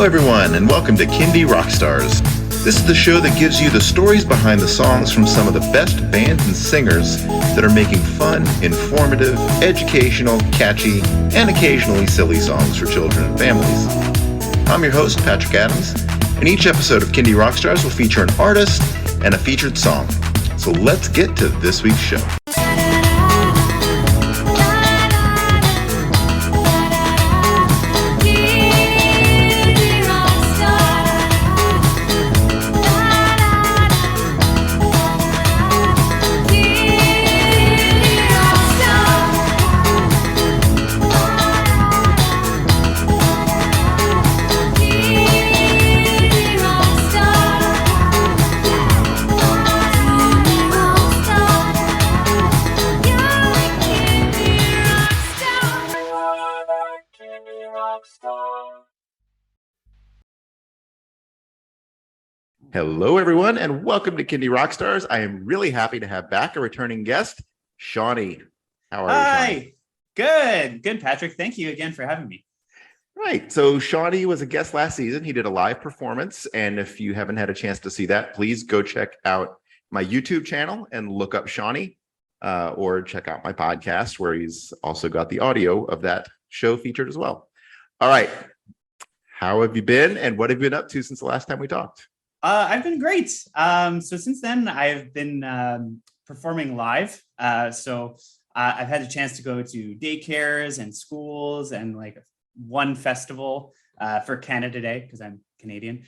Hello, everyone, and welcome to Kindie Rockstars. This is the show that gives you the stories behind the songs from some of the best bands and singers that are making fun, informative, educational, catchy, and occasionally silly songs for children and families. I'm your host, Patrick Adams, and each episode of Kindie Rockstars will feature an artist and a featured song. So let's get to this week's show. Hello, everyone, and welcome to Kindie Rockstars. I am really happy to have back a returning guest, Shawny. How are you, Shawny? Hi. Good, Patrick. Thank you again for having me. Right. So Shawny was a guest last season. He did a live performance, and if you haven't had a chance to see that, please go check out my YouTube channel and look up Shawny, or check out my podcast where he's also got the audio of that show featured as well. All right. How have you been, and what have you been up to since the last time we talked? I've been great. So since then, I've been performing live. So I've had a chance to go to daycares and schools and like one festival for Canada Day because I'm Canadian.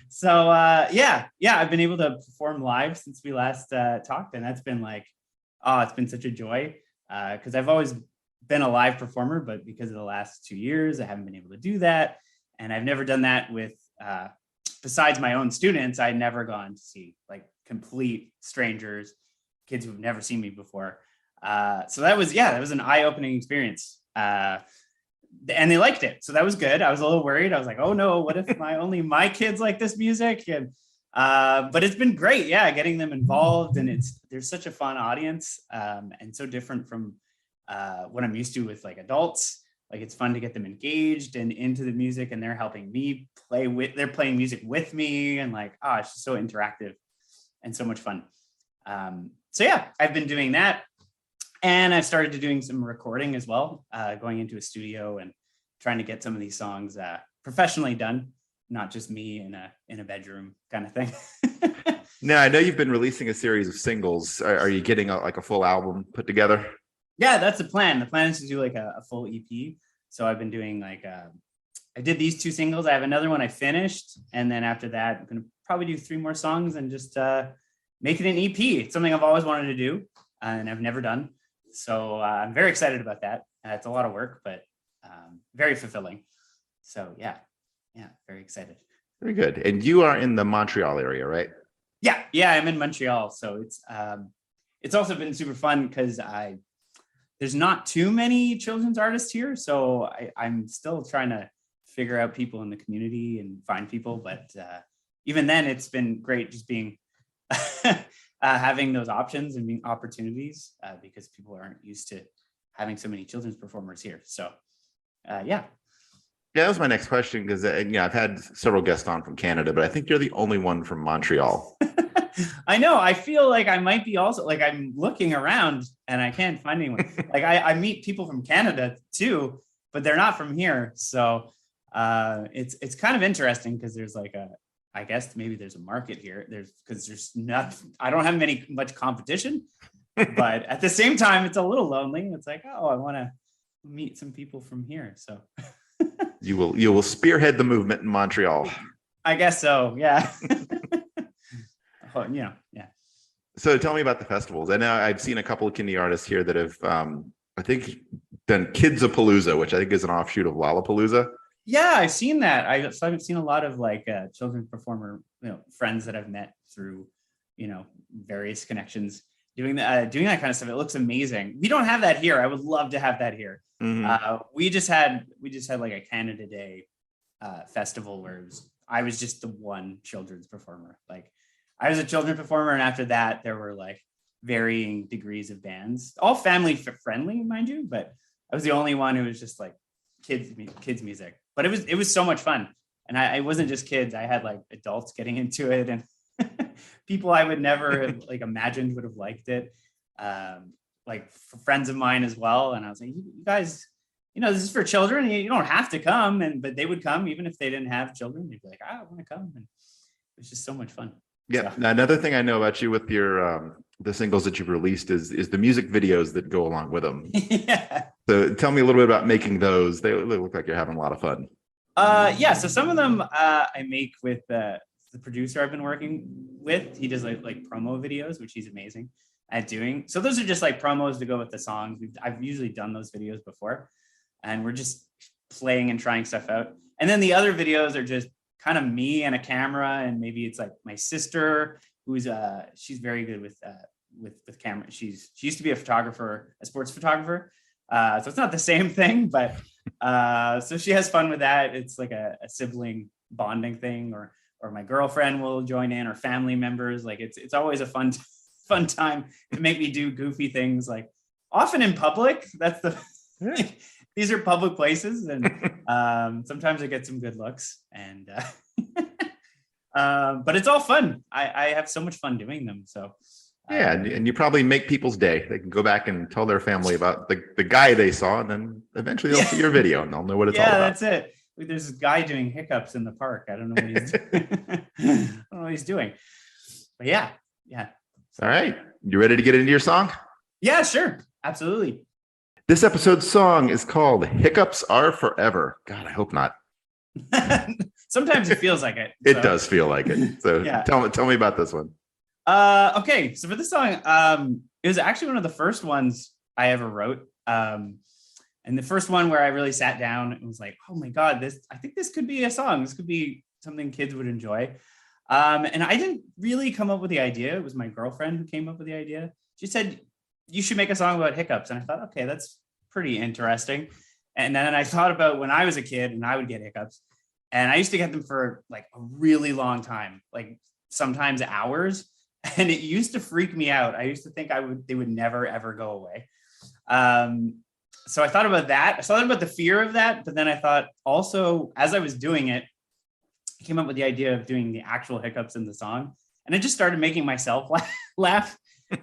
So I've been able to perform live since we last talked, and that's been it's been such a joy because I've always been a live performer, but because of the last 2 years, I haven't been able to do that, and I've never done that with. Besides my own students, I'd never gone to see like complete strangers, kids who've never seen me before. So that was an eye-opening experience. And they liked it. So that was good. I was a little worried. I was like, oh no, what if only my kids like this music? And but it's been great. Yeah, getting them involved. And there's such a fun audience, and so different from what I'm used to with like adults. Like it's fun to get them engaged and into the music, and they're helping me they're playing music with me, and it's just so interactive and so much fun. I've been doing that, and I've started doing some recording as well, going into a studio and trying to get some of these songs professionally done, not just me in a bedroom kind of thing. Now, I know you've been releasing a series of singles. Are you getting a full album put together? Yeah, that's the plan. The plan is to do like a full EP. So I've been doing I did these 2 singles. I have another one I finished. And then after that, I'm going to probably do 3 more songs and just make it an EP. It's something I've always wanted to do and I've never done. So I'm very excited about that. It's a lot of work, but very fulfilling. So yeah, very excited. Very good. And you are in the Montreal area, right? Yeah, I'm in Montreal. So it's also been super fun because there's not too many children's artists here. So I'm still trying to figure out people in the community and find people. But even then, it's been great just being having those options and being opportunities because people aren't used to having so many children's performers here. So yeah, that was my next question because I've had several guests on from Canada, but I think you're the only one from Montreal. I know. I feel like I might be also I'm looking around and I can't find anyone. I meet people from Canada too, but they're not from here. So it's kind of interesting because there's I guess maybe there's a market here. I don't have much competition, but at the same time, it's a little lonely. It's like, oh, I want to meet some people from here. So you will spearhead the movement in Montreal. I guess so. Yeah. Yeah. So tell me about the festivals. I know I've seen a couple of Kindie artists here that have, I think, done Kids-a-Palooza, which I think is an offshoot of Lollapalooza. Yeah, I've seen that. I've seen a lot of children's performer, friends that I've met through, various connections doing that kind of stuff. It looks amazing. We don't have that here. I would love to have that here. Mm-hmm. We just had like a Canada Day festival where I was just the one children's performer. I was a children's performer, and after that, there were varying degrees of bands, all family friendly, mind you, but I was the only one who was just kids music, but it was so much fun. And I wasn't just kids. I had like adults getting into it, and people I would never have like imagined would have liked it. Like friends of mine as well. And I was like, you guys, this is for children. You don't have to come. But they would come even if they didn't have children. They'd be like, I want to come. And it was just so much fun. Yeah. So. Now, another thing I know about you with your the singles that you've released is the music videos that go along with them. Yeah. So tell me a little bit about making those. They look like you're having a lot of fun. Yeah. So some of them I make with the producer I've been working with. He does like promo videos, which he's amazing at doing. So those are just like promos to go with the songs. I've usually done those videos before, and we're just playing and trying stuff out. And then the other videos are just kind of me and a camera, and maybe it's like my sister who's she's very good with camera. She used to be a sports photographer. So it's not the same thing, but so she has fun with that. It's like a sibling bonding thing, or my girlfriend will join in, or family members. Like it's always a fun time to make me do goofy things, like often in public. That's these are public places, and sometimes I get some good looks, and but it's all fun. I have so much fun doing them. So yeah, and you probably make people's day. They can go back and tell their family about the guy they saw, and then eventually they'll see your video and they'll know what it's all about. Yeah, that's it. There's this guy doing hiccups in the park. I don't know what he's doing. I don't know what he's doing. But yeah. All right. You ready to get into your song? Yeah, sure. Absolutely. This episode's song is called Hiccups Are Forever. God, I hope not. Sometimes it feels like it. It does feel like it. So yeah. Tell me about this one. Okay. So for this song, it was actually one of the first ones I ever wrote. And the first one where I really sat down and was like, oh my God, I think this could be a song. This could be something kids would enjoy. And I didn't really come up with the idea. It was my girlfriend who came up with the idea. She said, you should make a song about hiccups. And I thought, okay, that's pretty interesting. And then I thought about when I was a kid and I would get hiccups, and I used to get them for like a really long time, like sometimes hours. And it used to freak me out. I used to think they would never, ever go away. So I thought about that. I thought about the fear of that. But then I thought also, as I was doing it, I came up with the idea of doing the actual hiccups in the song. And I just started making myself laugh.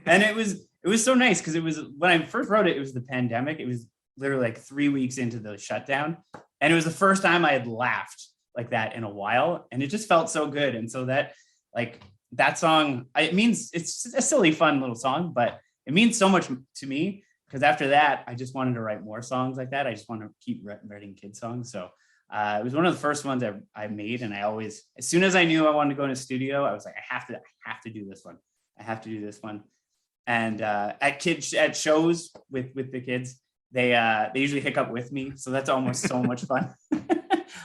And it was so nice, because it was, when I first wrote it, it was the pandemic. It was literally like 3 weeks into the shutdown. And it was the first time I had laughed like that in a while. And it just felt so good. And so that song, it's a silly, fun little song, but it means so much to me, because after that, I just wanted to write more songs like that. I just want to keep writing kid songs. So it was one of the first ones I made. And I always, as soon as I knew I wanted to go in a studio, I was like, I have to do this one. I have to do this one. And at shows with the kids, they usually hiccup with me. So that's almost so much fun.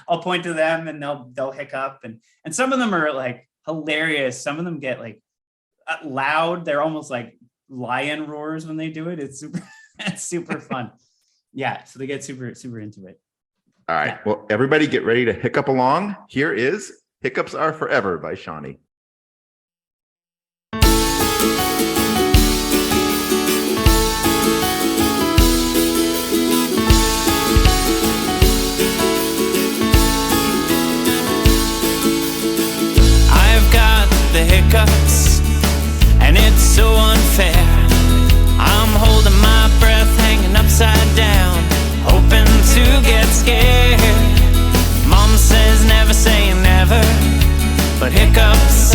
I'll point to them and they'll hiccup. And some of them are like hilarious. Some of them get like loud. They're almost like lion roars when they do it. It's super fun. Yeah. So they get super, super into it. All right. Yeah. Well, everybody get ready to hiccup along. Here is Hiccups Are Forever by Shawny. Hiccups, and it's so unfair. I'm holding my breath, hanging upside down, hoping to get scared. Mom says never say never, but hiccups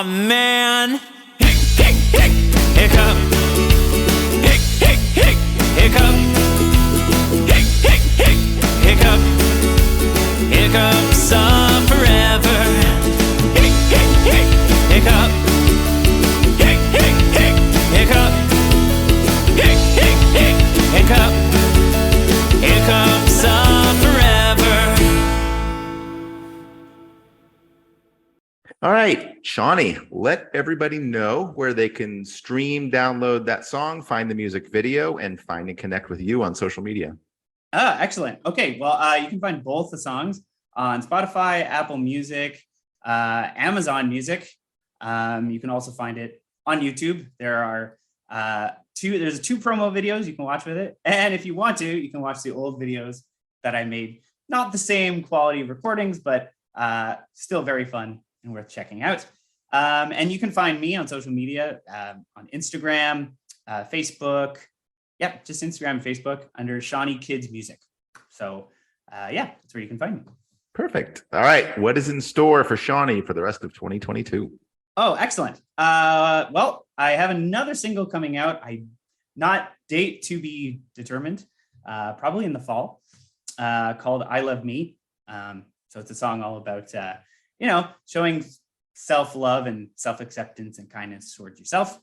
Oh man. Hick, hick, hick, hiccup. Hick, hick, hick, hiccup. Hick, hick, hick, hiccup. Hiccups are forever. Hick, hick, hick, hiccup. Hick, hick, hick, hiccup. Hick, hick, hick, hiccup. Hiccups are forever. All right, Shawny, let everybody know where they can stream, download that song, find the music video, and find and connect with you on social media. Excellent. Okay, well, you can find both the songs on Spotify, Apple Music, Amazon Music. You can also find it on YouTube. There are there's two promo videos you can watch with it. And if you want to, you can watch the old videos that I made. Not the same quality of recordings, but still very fun and worth checking out. And you can find me on social media, on Instagram, Facebook. Yep, just Instagram and Facebook under Shawny Kids Music. So yeah, that's where you can find me. Perfect. All right, what is in store for Shawny for the rest of 2022? Oh, excellent. Well, I have another single coming out. Not date to be determined, probably in the fall, called I Love Me. So it's a song all about, showing self-love and self-acceptance and kindness towards yourself.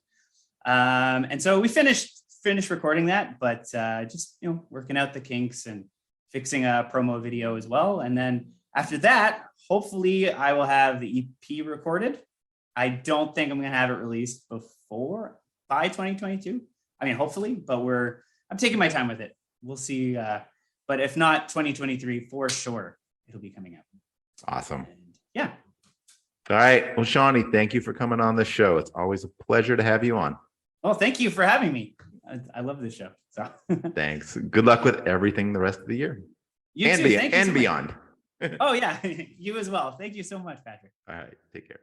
And so we finished recording that, but just, working out the kinks and fixing a promo video as well. And then after that, hopefully I will have the EP recorded. I don't think I'm going to have it released by 2022. I mean, hopefully, but I'm taking my time with it. We'll see. But if not 2023, for sure, it'll be coming out. Awesome. And yeah. All right. Well, Shawny, thank you for coming on the show. It's always a pleasure to have you on. Well, thank you for having me. I love this show. So Thanks. Good luck with everything the rest of the year. You too. Thank you so much. Beyond. Oh, yeah. You as well. Thank you so much, Patrick. All right. Take care.